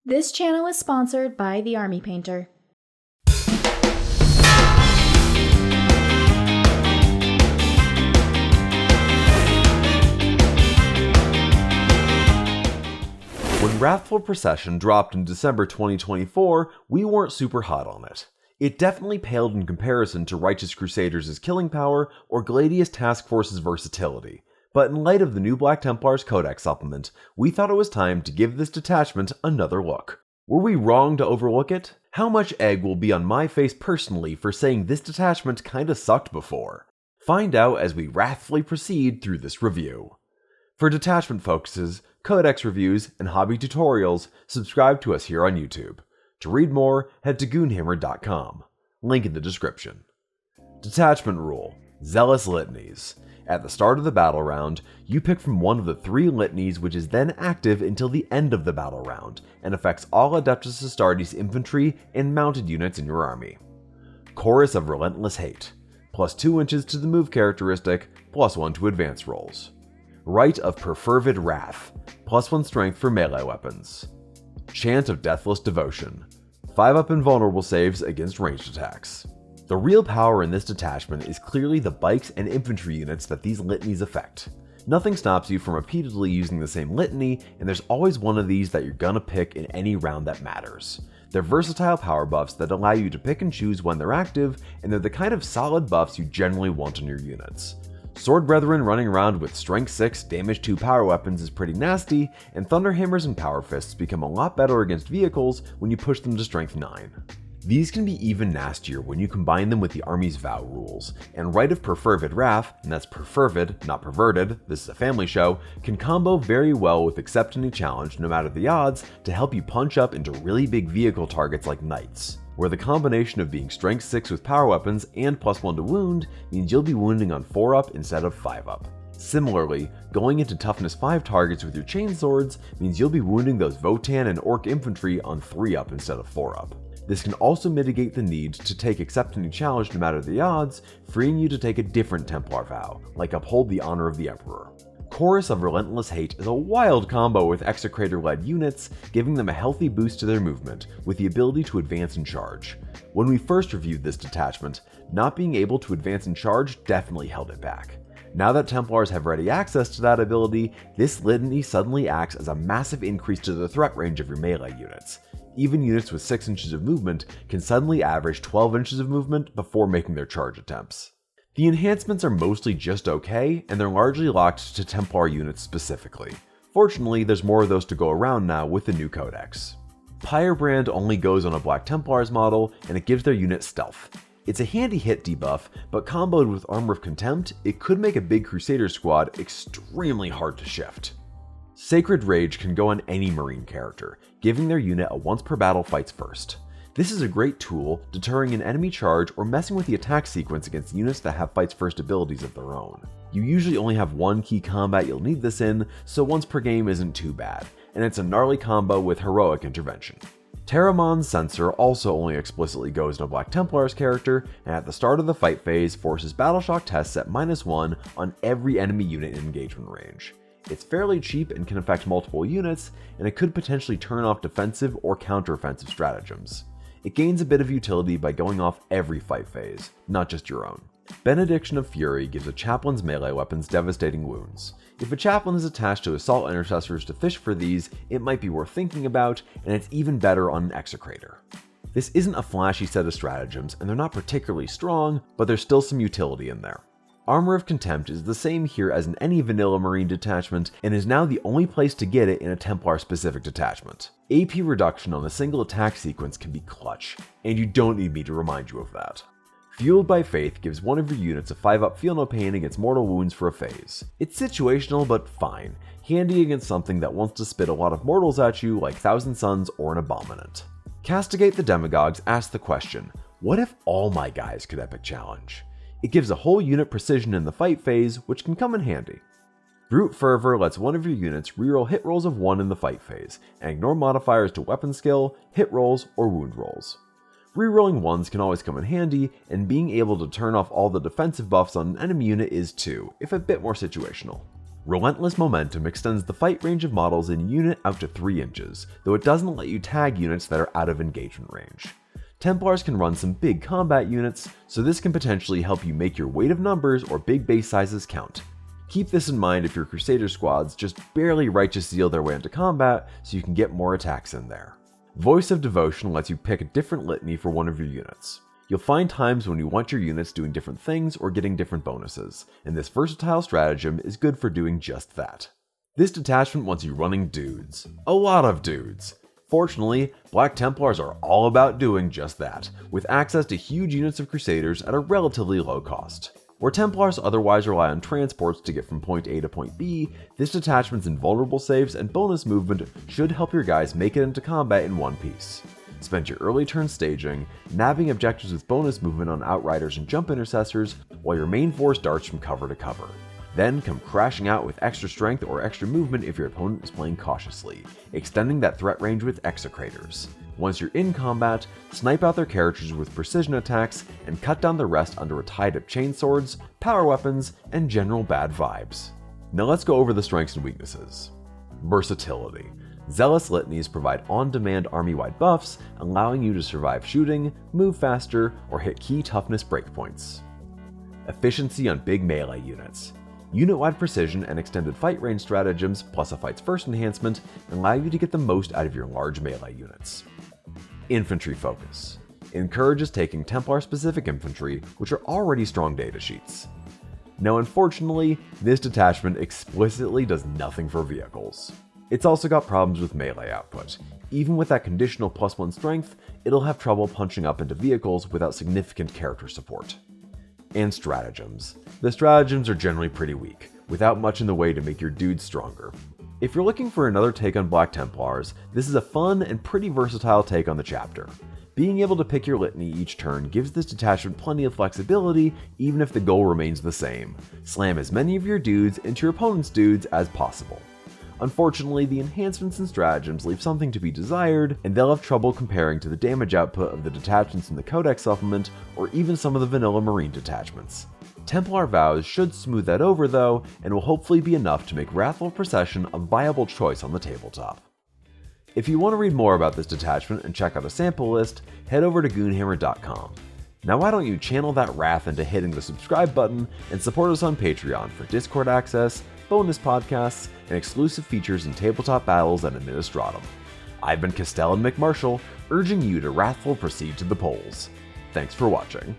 This channel is sponsored by the Army Painter. When Wrathful Procession dropped in December 2024, we weren't super hot on it. It definitely paled in comparison to Righteous Crusaders' killing power or Gladius Task Force's versatility, but in light of the new Black Templars Codex supplement, we thought it was time to give this detachment another look. Were we wrong to overlook it? How much egg will be on my face personally for saying this detachment kinda sucked before? Find out as we wrathfully proceed through this review. For detachment focuses, codex reviews, and hobby tutorials, subscribe to us here on YouTube. To read more, head to goonhammer.com. Link in the description. Detachment Rule: Zealous Litanies. At the start of the battle round, you pick from one of the 3 litanies which is then active until the end of the battle round, and affects all Adeptus Astartes infantry and mounted units in your army. Chorus of Relentless Hate. Plus 2 inches to the move characteristic, plus 1 to advance rolls. Rite of Perfervid Wrath. Plus 1 strength for melee weapons. Chant of Deathless Devotion. 5-up invulnerable saves against ranged attacks. The real power in this detachment is clearly the bikes and infantry units that these litanies affect. Nothing stops you from repeatedly using the same litany, and there's always one of these that you're gonna pick in any round that matters. They're versatile power buffs that allow you to pick and choose when they're active, and they're the kind of solid buffs you generally want on your units. Sword Brethren running around with Strength 6, Damage 2 power weapons is pretty nasty, and Thunder Hammers and Power Fists become a lot better against vehicles when you push them to Strength 9. These can be even nastier when you combine them with the Army's Vow rules, and Rite of Perfervid Wrath, and that's Perfervid, not perverted, this is a family show, can combo very well with Accept Any Challenge no matter the odds to help you punch up into really big vehicle targets like Knights, where the combination of being Strength 6 with power weapons and plus 1 to wound means you'll be wounding on 4-up instead of 5-up. Similarly, going into Toughness 5 targets with your chainswords means you'll be wounding those Votan and Orc infantry on 3-up instead of 4-up. This can also mitigate the need to take Accept Any Challenge no matter the odds, freeing you to take a different Templar vow, like Uphold the Honor of the Emperor. Chorus of Relentless Hate is a wild combo with Execrator-led units, giving them a healthy boost to their movement, with the ability to advance and charge. When we first reviewed this detachment, not being able to advance and charge definitely held it back. Now that Templars have ready access to that ability, this litany suddenly acts as a massive increase to the threat range of your melee units. Even units with 6 inches of movement can suddenly average 12 inches of movement before making their charge attempts. The enhancements are mostly just okay, and they're largely locked to Templar units specifically. Fortunately, there's more of those to go around now with the new codex. Pyrebrand only goes on a Black Templars model, and it gives their unit stealth. It's a handy hit debuff, but comboed with Armor of Contempt, it could make a big Crusader squad extremely hard to shift. Sacred Rage can go on any Marine character, giving their unit a once per battle fights first. This is a great tool, deterring an enemy charge or messing with the attack sequence against units that have fights first abilities of their own. You usually only have one key combat you'll need this in, so once per game isn't too bad, and it's a gnarly combo with Heroic Intervention. Terramon's Censor also only explicitly goes in a Black Templars character, and at the start of the fight phase forces Battleshock tests at -1 on every enemy unit in engagement range. It's fairly cheap and can affect multiple units, and it could potentially turn off defensive or counter-offensive stratagems. It gains a bit of utility by going off every fight phase, not just your own. Benediction of Fury gives a chaplain's melee weapons devastating wounds. If a chaplain is attached to assault intercessors to fish for these, it might be worth thinking about, and it's even better on an execrator. This isn't a flashy set of stratagems, and they're not particularly strong, but there's still some utility in there. Armor of Contempt is the same here as in any vanilla Marine detachment, and is now the only place to get it in a Templar-specific detachment. AP reduction on a single attack sequence can be clutch, and you don't need me to remind you of that. Fueled by Faith gives one of your units a 5-up Feel No Pain against mortal wounds for a phase. It's situational, but fine, handy against something that wants to spit a lot of mortals at you like Thousand Suns or an Abominant. Castigate the Demagogues asks the question, what if all my guys could epic challenge? It gives a whole unit precision in the fight phase, which can come in handy. Brute Fervor lets one of your units reroll hit rolls of 1 in the fight phase, and ignore modifiers to weapon skill, hit rolls, or wound rolls. Rerolling 1s can always come in handy, and being able to turn off all the defensive buffs on an enemy unit is too, if a bit more situational. Relentless Momentum extends the fight range of models in a unit out to 3 inches, though it doesn't let you tag units that are out of engagement range. Templars can run some big combat units, so this can potentially help you make your weight of numbers or big base sizes count. Keep this in mind if your Crusader squads just barely Righteous Zeal their way into combat so you can get more attacks in there. Voice of Devotion lets you pick a different litany for one of your units. You'll find times when you want your units doing different things or getting different bonuses, and this versatile stratagem is good for doing just that. This detachment wants you running dudes. A lot of dudes. Fortunately, Black Templars are all about doing just that, with access to huge units of Crusaders at a relatively low cost. Where Templars otherwise rely on transports to get from point A to point B, this detachment's invulnerable saves and bonus movement should help your guys make it into combat in one piece. Spend your early turn staging, nabbing objectives with bonus movement on Outriders and Jump Intercessors, while your main force darts from cover to cover. Then come crashing out with extra strength or extra movement if your opponent is playing cautiously, extending that threat range with Execrators. Once you're in combat, snipe out their characters with precision attacks and cut down the rest under a tide of chainswords, power weapons, and general bad vibes. Now let's go over the strengths and weaknesses. Versatility. Zealous Litanies provide on-demand army-wide buffs, allowing you to survive shooting, move faster, or hit key toughness breakpoints. Efficiency on big melee units. Unit-wide precision and extended fight range stratagems plus a Fight's First enhancement allow you to get the most out of your large melee units. Infantry focus. Encourages taking Templar-specific infantry, which are already strong data sheets. Now unfortunately, this detachment explicitly does nothing for vehicles. It's also got problems with melee output. Even with that conditional +1 strength, it'll have trouble punching up into vehicles without significant character support. And stratagems. The stratagems are generally pretty weak, without much in the way to make your dudes stronger. If you're looking for another take on Black Templars, this is a fun and pretty versatile take on the chapter. Being able to pick your litany each turn gives this detachment plenty of flexibility, even if the goal remains the same: slam as many of your dudes into your opponent's dudes as possible. Unfortunately, the enhancements and stratagems leave something to be desired, and they'll have trouble comparing to the damage output of the detachments in the Codex supplement, or even some of the vanilla Marine detachments. Templar vows should smooth that over though, and will hopefully be enough to make Wrathful Procession a viable choice on the tabletop. If you want to read more about this detachment and check out a sample list, head over to goonhammer.com. Now why don't you channel that wrath into hitting the subscribe button and support us on Patreon for Discord access, bonus podcasts, and exclusive features in tabletop battles and Administratum. I've been Castell and McMarshall, urging you to wrathful proceed to the polls. Thanks for watching.